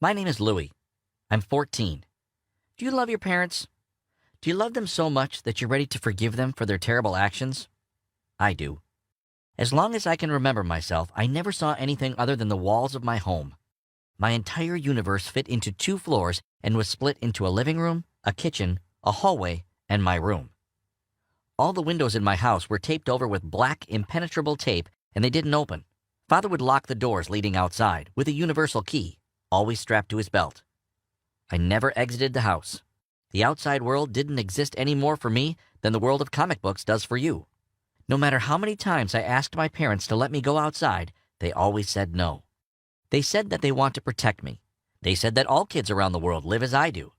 My name is Louie. I'm 14. Do you love your parents? Do you love them so much that you're ready to forgive them for their terrible actions? I do. As long as I can remember myself, I never saw anything other than the walls of my home. My entire universe fit into 2 floors and was split into a living room, a kitchen, a hallway, and my room. All the windows in my house were taped over with black, impenetrable tape, and they didn't open. Father would lock the doors leading outside with a universal key, always strapped to his belt. I never exited the house. The outside world didn't exist any more for me than the world of comic books does for you. No matter how many times I asked my parents to let me go outside, they always said no. They said that they want to protect me. They said that all kids around the world live as I do,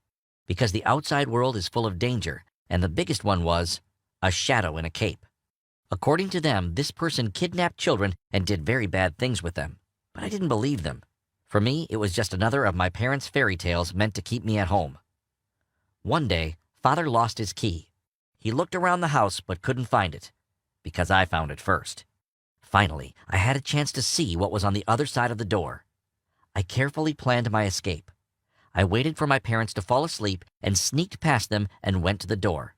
because the outside world is full of danger, and the biggest one was a shadow in a cape. According to them, this person kidnapped children and did very bad things with them. But I didn't believe them. For me, it was just another of my parents' fairy tales meant to keep me at home. One day, Father lost his key. He looked around the house but couldn't find it, because I found it first. Finally, I had a chance to see what was on the other side of the door. I carefully planned my escape. I waited for my parents to fall asleep and sneaked past them and went to the door.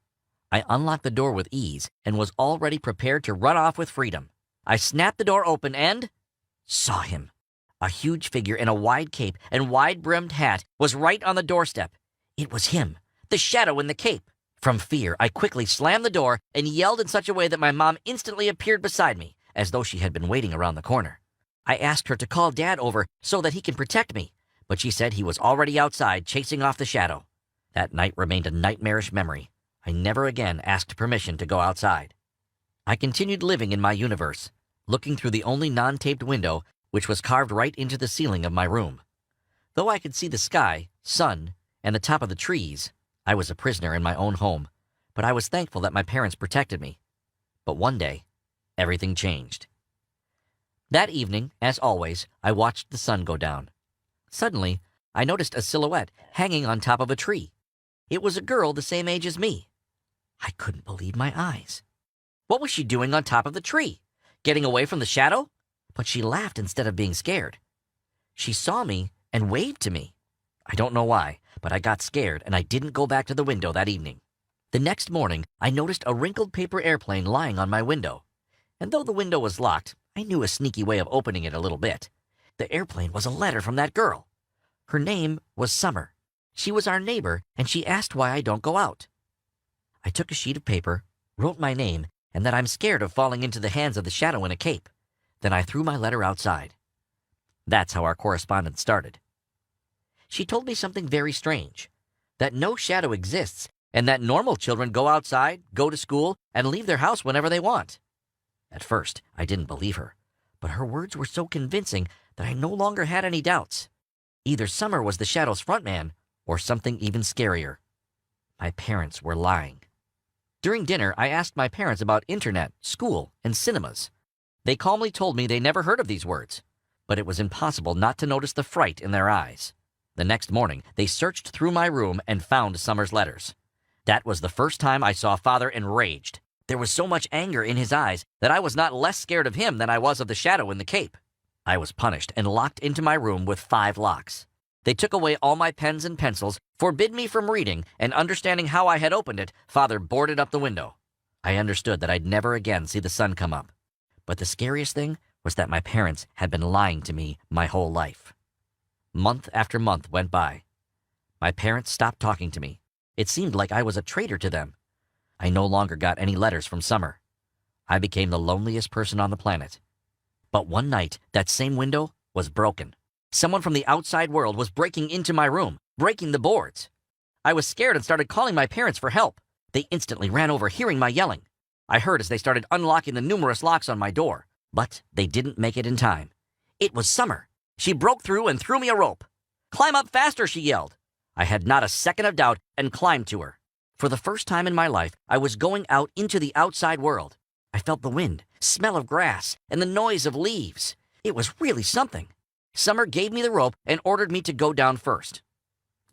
I unlocked the door with ease and was already prepared to run off with freedom. I snapped the door open and saw him. A huge figure in a wide cape and wide-brimmed hat was right on the doorstep. It was him, the shadow in the cape. From fear, I quickly slammed the door and yelled in such a way that my mom instantly appeared beside me, as though she had been waiting around the corner. I asked her to call Dad over so that he can protect me, but she said he was already outside chasing off the shadow. That night remained a nightmarish memory. I never again asked permission to go outside. I continued living in my universe, looking through the only non-taped window, which was carved right into the ceiling of my room. Though I could see the sky, sun, and the top of the trees, I was a prisoner in my own home, but I was thankful that my parents protected me. But one day, everything changed. That evening, as always, I watched the sun go down. Suddenly, I noticed a silhouette hanging on top of a tree. It was a girl the same age as me. I couldn't believe my eyes. What was she doing on top of the tree? Getting away from the shadow? But she laughed instead of being scared. She saw me and waved to me. I don't know why, but I got scared and I didn't go back to the window that evening. The next morning, I noticed a wrinkled paper airplane lying on my window. And though the window was locked, I knew a sneaky way of opening it a little bit. The airplane was a letter from that girl. Her name was Summer. She was our neighbor, and she asked why I don't go out. I took a sheet of paper, wrote my name, and that I'm scared of falling into the hands of the shadow in a cape. Then I threw my letter outside. That's how our correspondence started. She told me something very strange, that no shadow exists, and that normal children go outside, go to school, and leave their house whenever they want. At first, I didn't believe her, but her words were so convincing that I no longer had any doubts. Either Summer was the shadow's front man, or something even scarier. My parents were lying. During dinner, I asked my parents about internet, school, and cinemas. They calmly told me they never heard of these words, but it was impossible not to notice the fright in their eyes. The next morning, they searched through my room and found Summer's letters. That was the first time I saw Father enraged. There was so much anger in his eyes that I was not less scared of him than I was of the shadow in the cape. I was punished and locked into my room with 5 locks. They took away all my pens and pencils, forbid me from reading, and understanding how I had opened it, Father boarded up the window. I understood that I'd never again see the sun come up. But the scariest thing was that my parents had been lying to me my whole life. Month after month went by. My parents stopped talking to me. It seemed like I was a traitor to them. I no longer got any letters from Summer. I became the loneliest person on the planet. But one night, that same window was broken. Someone from the outside world was breaking into my room, breaking the boards. I was scared and started calling my parents for help. They instantly ran over, hearing my yelling. I heard as they started unlocking the numerous locks on my door, but they didn't make it in time. It was Summer. She broke through and threw me a rope. "Climb up faster," she yelled. I had not a second of doubt and climbed to her. For the first time in my life, I was going out into the outside world. I felt the wind, smell of grass, and the noise of leaves. It was really something. Summer gave me the rope and ordered me to go down first.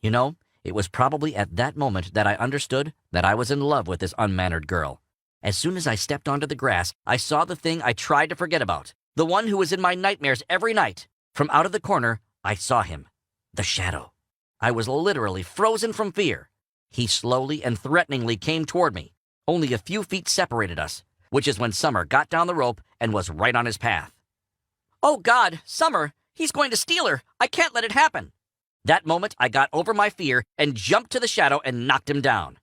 You know, it was probably at that moment that I understood that I was in love with this unmannered girl. As soon as I stepped onto the grass, I saw the thing I tried to forget about, the one who was in my nightmares every night. From out of the corner, I saw him. The shadow. I was literally frozen from fear. He slowly and threateningly came toward me. Only a few feet separated us, which is when Summer got down the rope and was right on his path. "Oh God, Summer, he's going to steal her. I can't let it happen." That moment, I got over my fear and jumped to the shadow and knocked him down.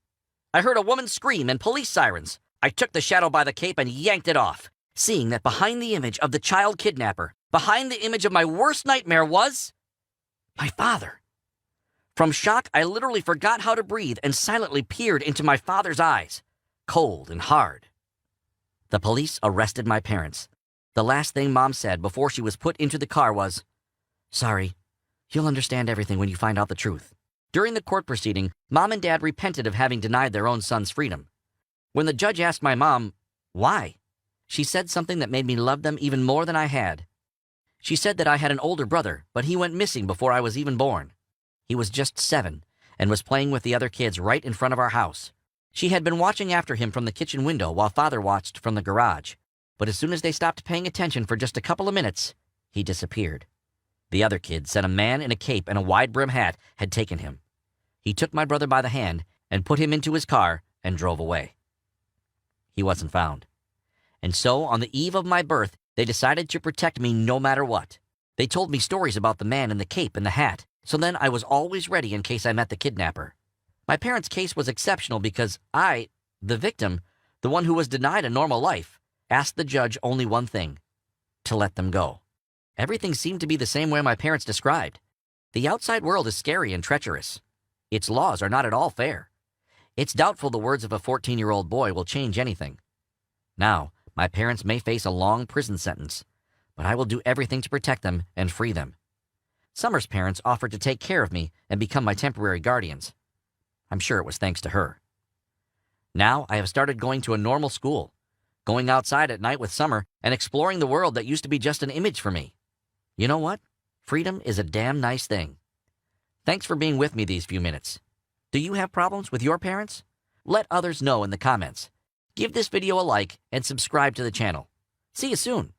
I heard a woman scream and police sirens. I took the shadow by the cape and yanked it off, seeing that behind the image of the child kidnapper, behind the image of my worst nightmare was my father. From shock, I literally forgot how to breathe and silently peered into my father's eyes, cold and hard. The police arrested my parents. The last thing Mom said before she was put into the car was, "Sorry, you'll understand everything when you find out the truth." During the court proceeding, Mom and Dad repented of having denied their own son's freedom. When the judge asked my mom, why, she said something that made me love them even more than I had. She said that I had an older brother, but he went missing before I was even born. He was just 7 and was playing with the other kids right in front of our house. She had been watching after him from the kitchen window while Father watched from the garage, but as soon as they stopped paying attention for just a couple of minutes, he disappeared. The other kids said a man in a cape and a wide-brim hat had taken him. He took my brother by the hand and put him into his car and drove away. He wasn't found. And so, on the eve of my birth, they decided to protect me no matter what. They told me stories about the man in the cape and the hat, so then I was always ready in case I met the kidnapper. My parents' case was exceptional because I, the victim, the one who was denied a normal life, asked the judge only one thing: to let them go. Everything seemed to be the same way my parents described. The outside world is scary and treacherous. Its laws are not at all fair. It's doubtful the words of a 14-year-old boy will change anything. Now, my parents may face a long prison sentence, but I will do everything to protect them and free them. Summer's parents offered to take care of me and become my temporary guardians. I'm sure it was thanks to her. Now I have started going to a normal school, going outside at night with Summer and exploring the world that used to be just an image for me. You know what? Freedom is a damn nice thing. Thanks for being with me these few minutes. Do you have problems with your parents? Let others know in the comments. Give this video a like and subscribe to the channel. See you soon.